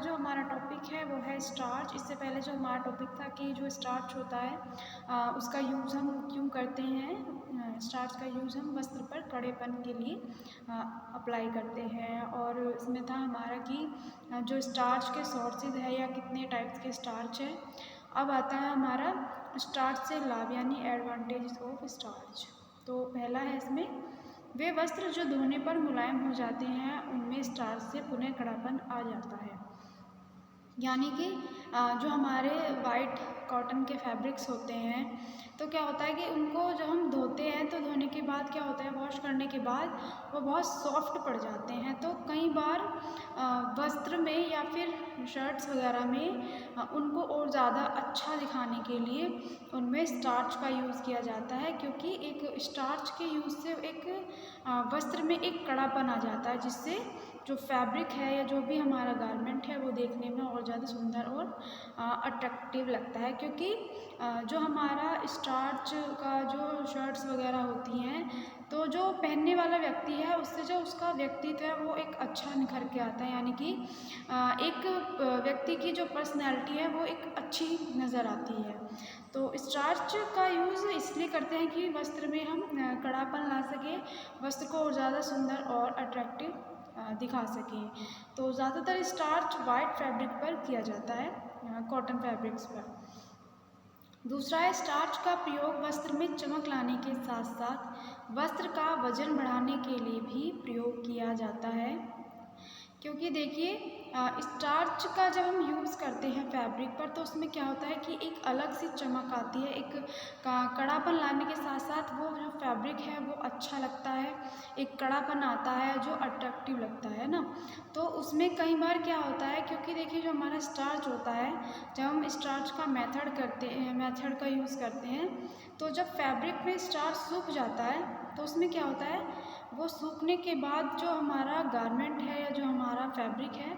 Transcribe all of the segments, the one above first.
जो हमारा टॉपिक है वो है स्टार्च। इससे पहले जो हमारा टॉपिक था कि जो स्टार्च होता है उसका यूज़ हम क्यों करते हैं। स्टार्च का यूज़ हम वस्त्र पर कड़ेपन के लिए अप्लाई करते हैं। और इसमें था हमारा कि जो स्टार्च के सोर्सेज है या कितने टाइप्स के स्टार्च है। अब आता है हमारा स्टार्च से लाभ यानी एडवांटेज ऑफ स्टार्च। तो पहला है इसमें वे वस्त्र जो धोने पर मुलायम हो जाते हैं उनमें स्टार्च से पुनः कड़ापन आ जाता है। यानी कि जो हमारे वाइट कॉटन के फैब्रिक्स होते हैं तो क्या होता है कि उनको जब हम धोते हैं तो धोने के बाद क्या होता है, वॉश करने के बाद वो बहुत सॉफ्ट पड़ जाते हैं। तो कई बार वस्त्र में या फिर शर्ट्स वगैरह में उनको और ज़्यादा अच्छा दिखाने के लिए उनमें स्टार्च का यूज़ किया जाता है, क्योंकि एक स्टार्च के यूज़ से एक वस्त्र में एक कड़ापन आ जाता है, जिससे जो फैब्रिक है या जो भी हमारा गारमेंट है वो देखने में और ज़्यादा सुंदर और अट्रैक्टिव लगता है। क्योंकि जो हमारा स्टार्च का जो शर्ट्स वगैरह होती हैं तो जो पहनने वाला व्यक्ति है उससे जो उसका व्यक्तित्व है वो एक अच्छा निखर के आता है। यानी कि एक व्यक्ति की जो पर्सनैलिटी है वो एक अच्छी नज़र आती है। तो स्टार्च का यूज़ इसलिए करते हैं कि वस्त्र में हम कड़ापन ला सकें, वस्त्र को और ज़्यादा सुंदर और अट्रैक्टिव दिखा सकें। तो ज़्यादातर स्टार्च वाइट फैब्रिक पर किया जाता है, कॉटन फैब्रिक्स पर। दूसरा है स्टार्च का प्रयोग वस्त्र में चमक लाने के साथ साथ वस्त्र का वजन बढ़ाने के लिए भी प्रयोग किया जाता है। क्योंकि देखिए स्टार्च का जब हम यूज़ करते हैं फैब्रिक पर तो उसमें क्या होता है कि एक अलग सी चमक आती है, एक कड़ापन लाने के साथ साथ वो जो फैब्रिक है वो अच्छा लगता है, एक कड़ापन आता है जो अट्रैक्टिव लगता है ना। तो उसमें कई बार क्या होता है, क्योंकि देखिए जो हमारा स्टार्च होता है जब हम स्टार्च का मेथड का यूज़ करते हैं तो जब फैब्रिक में स्टार्च सूख जाता है तो उसमें क्या होता है, वो सूखने के बाद जो हमारा गारमेंट है या जो हमारा फैब्रिक है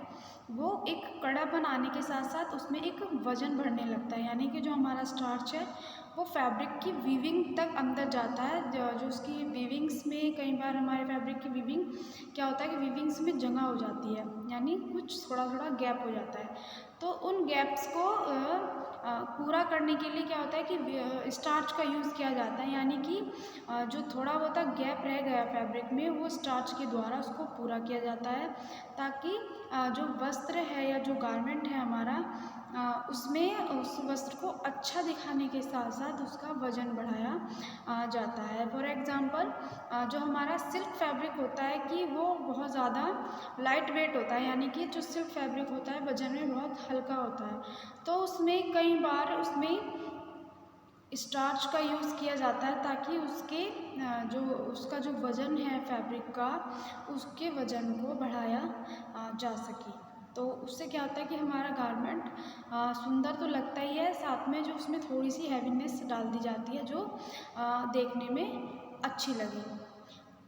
वो एक कड़ापन आने के साथ साथ उसमें एक वजन बढ़ने लगता है। यानी कि जो हमारा स्टार्च है वो फैब्रिक की वीविंग तक अंदर जाता है। जो उसकी वीविंग्स में कई बार हमारे फैब्रिक की वीविंग क्या होता है कि वीविंग्स में जगह हो जाती है, यानी कुछ थोड़ा थोड़ा गैप हो जाता है। तो उन गैप्स को पूरा करने के लिए क्या होता है कि स्टार्च का यूज़ किया जाता है। यानी कि जो थोड़ा बहुत गैप रह गया फैब्रिक में वो स्टार्च के द्वारा उसको पूरा किया जाता है, ताकि जो वस्त्र है या जो गारमेंट है हमारा उसमें उस वस्त्र को अच्छा दिखाने के साथ साथ उसका वजन बढ़ाया जाता है। फॉर एग्ज़ाम्पल जो हमारा सिल्क फैब्रिक होता है कि वो बहुत ज़्यादा लाइट वेट होता है, यानी कि जो सिल्क फैब्रिक होता है वजन में बहुत हल्का होता है। तो उसमें कई बार उसमें स्टार्च का यूज़ किया जाता है ताकि उसका जो वज़न है फैब्रिक का उसके वज़न को बढ़ाया जा सके। तो उससे क्या होता है कि हमारा गारमेंट सुंदर तो लगता ही है, साथ में जो उसमें थोड़ी सी हैवीनेस डाल दी जाती है जो देखने में अच्छी लगे।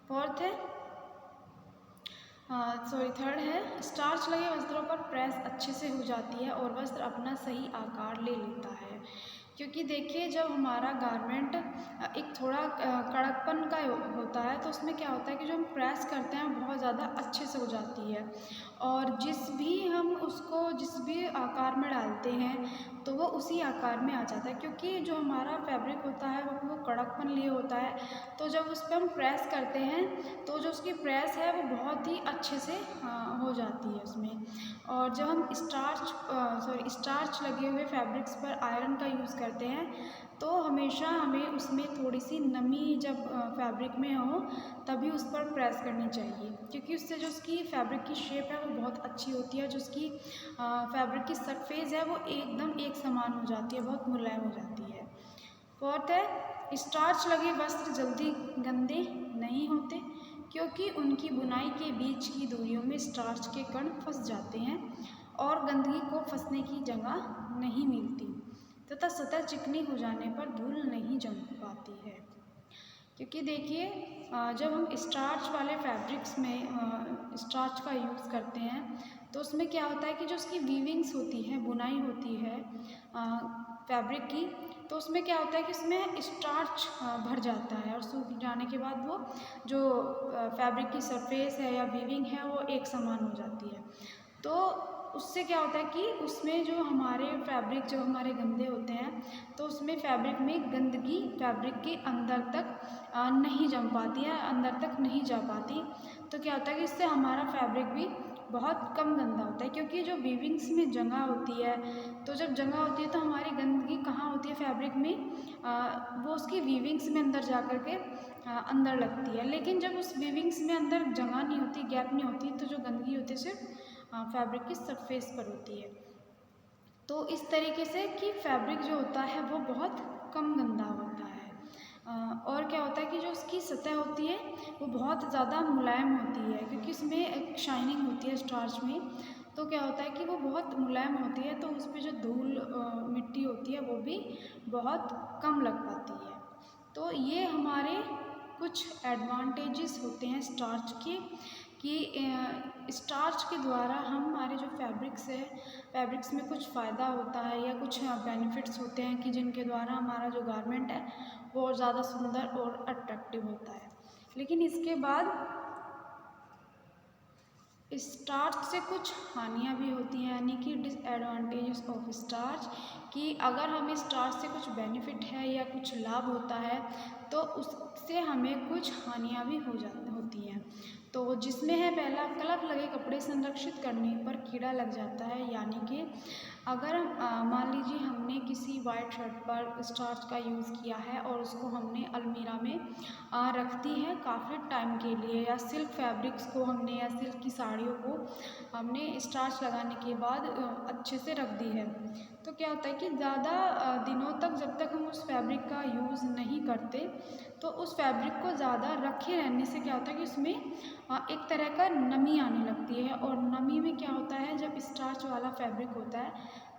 फोर्थ है थर्ड है स्टार्च लगे वस्त्रों पर प्रेस अच्छे से हो जाती है और वस्त्र अपना सही आकार ले लेता है। क्योंकि देखिए जब हमारा गारमेंट एक थोड़ा कड़कपन का होता है तो उसमें क्या होता है कि जो हम प्रेस करते हैं बहुत ज़्यादा अच्छे से हो जाती है, और जिस भी आकार में डालते हैं तो वो उसी आकार में आ जाता है। क्योंकि जो हमारा फैब्रिक होता है वो कड़कपन लिए होता है, तो जब उस पर हम प्रेस करते हैं तो जो उसकी प्रेस है वो बहुत ही अच्छे से हो जाती है उसमें। और जब हम स्टार्च लगे हुए फैब्रिक्स पर आयरन का यूज़ करते हैं तो हमेशा हमें उसमें थोड़ी सी नमी जब फैब्रिक में हो तभी उस पर प्रेस करनी चाहिए, क्योंकि उससे जो उसकी फैब्रिक की शेप है वो बहुत अच्छी होती है। जो उसकी फैब्रिक की सरफेस है वो एकदम एक समान हो जाती है, बहुत मुलायम हो जाती है। फोर्थ है स्टार्च लगे वस्त्र जल्दी गंदे नहीं होते, क्योंकि उनकी बुनाई के बीच की दूरियों में स्टार्च के कण फंस जाते हैं और गंदगी को फंसने की जगह नहीं मिलती तथा सतह चिकनी हो जाने पर धूल नहीं जम पाती है। क्योंकि देखिए जब हम स्टार्च वाले फैब्रिक्स में स्टार्च का यूज़ करते हैं तो उसमें क्या होता है कि जो उसकी वीविंग्स होती है, बुनाई होती है फैब्रिक की, तो उसमें क्या होता है कि उसमें स्टार्च भर जाता है और सूख जाने के बाद वो जो फैब्रिक की सरफेस है या वीविंग है वो एक समान हो जाती है। तो उससे क्या होता है कि उसमें जो हमारे फैब्रिक जो हमारे गंदे होते हैं तो उसमें फैब्रिक में गंदगी फैब्रिक के अंदर तक नहीं जम पाती है, अंदर तक नहीं जा पाती। तो क्या होता है कि इससे हमारा फैब्रिक भी बहुत कम गंदा होता है, क्योंकि जो वीविंग्स में जगह होती है, तो जब जगह होती है तो हमारी गंदगी कहाँ होती है फैब्रिक में, वो उसकी वीविंग्स में अंदर जा कर के अंदर लगती है। लेकिन जब उस वीविंग्स में अंदर जगह नहीं होती, गैप नहीं होती, तो जो गंदगी होती है सिर्फ फैब्रिक की सरफेस पर होती है। तो इस तरीके से कि फैब्रिक जो होता है वो बहुत कम गंदा होता है। और क्या होता है कि जो उसकी सतह होती है वो बहुत ज़्यादा मुलायम होती है, क्योंकि उसमें एक शाइनिंग होती है स्टार्च में। तो क्या होता है कि वो बहुत मुलायम होती है, तो उस पर जो धूल मिट्टी होती है वो भी बहुत कम लग पाती है। तो ये हमारे कुछ एडवांटेजेस होते हैं स्टार्च के, कि स्टार्च के द्वारा हमारे जो फैब्रिक्स है, फैब्रिक्स में कुछ फ़ायदा होता है या कुछ बेनिफिट्स होते हैं कि जिनके द्वारा हमारा जो गारमेंट है वो और ज़्यादा सुंदर और अट्रैक्टिव होता है। लेकिन इसके बाद स्टार्च से कुछ हानियाँ भी होती हैं, यानी कि डिसएडवांटेजेस ऑफ स्टार्च, कि अगर हमें स्टार्च से कुछ बेनिफिट है या कुछ लाभ होता है तो उससे हमें कुछ हानियाँ भी होती हैं। तो जिसमें है पहला, कलफ लगे कपड़े संरक्षित करने पर कीड़ा लग जाता है, यानी कि अगर मान लीजिए हमने किसी वाइट शर्ट पर स्टार्च का यूज़ किया है और उसको हमने अलमीरा में रख दी है काफ़ी टाइम के लिए, या सिल्क फैब्रिक्स को हमने या सिल्क की साड़ियों को हमने स्टार्च लगाने के बाद अच्छे से रख दी है, तो क्या होता है कि ज़्यादा दिनों तक जब तक हम उस फैब्रिक का यूज़ नहीं करते तो उस फैब्रिक को ज़्यादा रखे रहने से क्या होता है कि उसमें एक तरह का नमी आने लगती है। और नमी में क्या होता है, जब स्टार्च वाला फैब्रिक होता है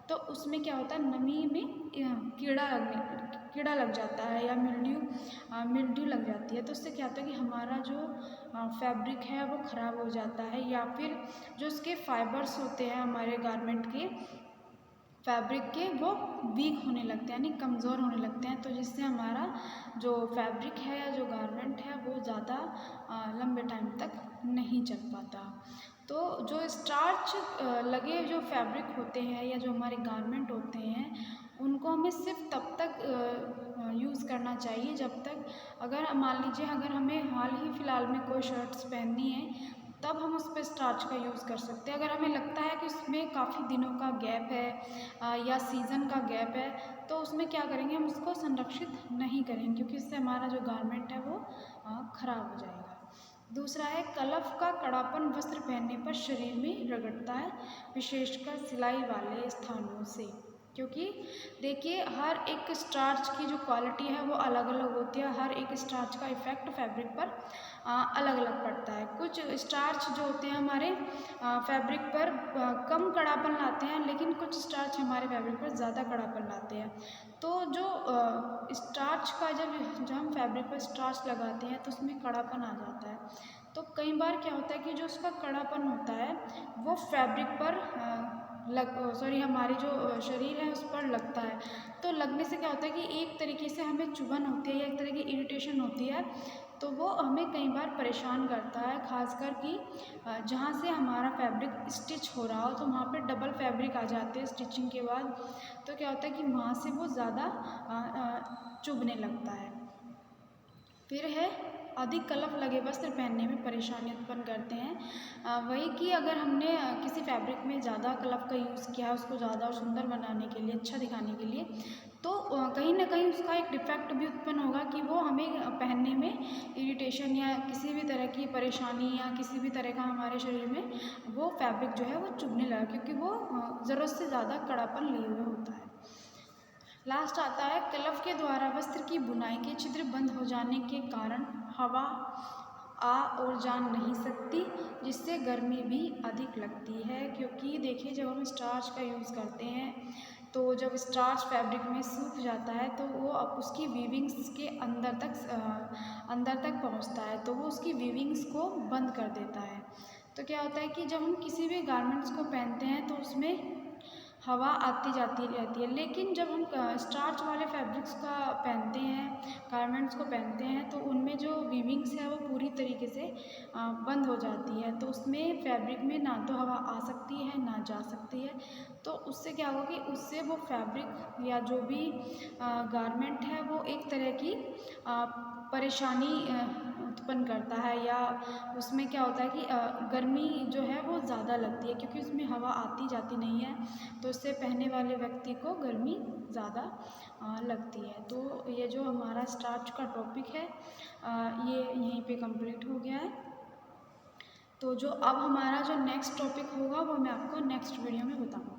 तो उसमें क्या होता है, नमी में कीड़ा लग जाता है या मिल्ड्यू लग जाती है। तो उससे क्या होता है कि हमारा जो फैब्रिक है वो ख़राब हो जाता है, या फिर जो उसके फाइबर्स होते हैं हमारे गारमेंट के फैब्रिक के वो वीक होने लगते हैं, यानी कमज़ोर होने लगते हैं। तो जिससे हमारा जो फैब्रिक है या जो गारमेंट है वो ज़्यादा लंबे टाइम तक नहीं चल पाता। तो जो स्टार्च लगे जो फैब्रिक होते हैं या जो हमारे गारमेंट होते हैं उनको हमें सिर्फ तब तक यूज़ करना चाहिए जब तक, अगर मान लीजिए अगर हमें हाल ही फ़िलहाल में कोई शर्ट्स पहननी है तब हम उस पर स्टार्च का यूज़ कर सकते हैं। अगर हमें लगता है कि उसमें काफ़ी दिनों का गैप है या सीज़न का गैप है तो उसमें क्या करेंगे, हम उसको संरक्षित नहीं करेंगे, क्योंकि इससे हमारा जो गारमेंट है वो ख़राब हो जाएगा। दूसरा है, कलफ का कड़ापन वस्त्र पहनने पर शरीर में रगड़ता है, विशेषकर सिलाई वाले स्थानों से। क्योंकि देखिए हर एक स्टार्च की जो क्वालिटी है वो अलग अलग होती है, हर एक स्टार्च का इफ़ेक्ट फैब्रिक पर अलग अलग पड़ता है। कुछ स्टार्च जो होते हैं हमारे फैब्रिक पर कम कड़ापन लाते हैं, लेकिन कुछ स्टार्च हमारे फैब्रिक पर ज़्यादा कड़ापन लाते हैं। तो जो स्टार्च का जब हम फैब्रिक पर स्टार्च लगाते हैं तो उसमें कड़ापन आ जाता है। तो कई बार क्या होता है कि जो उसका कड़ापन होता है वो फैब्रिक पर हमारी जो शरीर है उस पर लगता है। तो लगने से क्या होता है कि एक तरीके से हमें चुभन होती है या एक तरह की इरिटेशन होती है, तो वो हमें कई बार परेशान करता है, खासकर कि जहाँ से हमारा फैब्रिक स्टिच हो रहा हो तो वहाँ पे डबल फैब्रिक आ जाते हैं स्टिचिंग के बाद। तो क्या होता है कि वहाँ से वो ज़्यादा चुभने लगता है। फिर है, अधिक कलफ लगे वस्त्र पहनने में परेशानी उत्पन्न करते हैं। वही कि अगर हमने किसी फैब्रिक में ज़्यादा कलफ का यूज़ किया है उसको ज़्यादा और सुंदर बनाने के लिए, अच्छा दिखाने के लिए, तो कहीं ना कहीं उसका एक डिफेक्ट भी उत्पन्न होगा कि वो हमें पहनने में इरिटेशन या किसी भी तरह की परेशानी या किसी भी तरह का हमारे शरीर में वो फैब्रिक जो है वो चुभने लगा, क्योंकि वो ज़रूरत से ज़्यादा कड़ापन लिए हुए होता है। लास्ट आता है, कलफ के द्वारा वस्त्र की बुनाई के छिद्र बंद हो जाने के कारण हवा आ और जा नहीं सकती, जिससे गर्मी भी अधिक लगती है। क्योंकि देखिए जब हम स्टार्च का यूज़ करते हैं तो जब स्टार्च फैब्रिक में सूख जाता है तो वो अब उसकी वीविंग्स के अंदर तक पहुंचता है, तो वो उसकी वीविंग्स को बंद कर देता है। तो क्या होता है कि जब हम किसी भी गारमेंट्स को पहनते हैं तो उसमें हवा आती जाती रहती है। लेकिन जब हम स्टार्च वाले फैब्रिक्स का पहनते हैं, गारमेंट्स को पहनते हैं, तो उनमें जो वीविंग्स है वो पूरी तरीके से बंद हो जाती है। तो उसमें फैब्रिक में ना तो हवा आ सकती है ना जा सकती है। तो उससे क्या होगा कि उससे वो फैब्रिक या जो भी गारमेंट है वो एक तरह की परेशानी उत्पन्न करता है, या उसमें क्या होता है कि गर्मी जो है वो ज़्यादा लगती है, क्योंकि उसमें हवा आती जाती नहीं है। तो उससे पहनने वाले व्यक्ति को गर्मी ज़्यादा लगती है। तो ये जो हमारा स्टार्च का टॉपिक है ये यहीं पे कंप्लीट हो गया है। तो जो अब हमारा जो नेक्स्ट टॉपिक होगा वो मैं आपको नेक्स्ट वीडियो में बताऊँगी।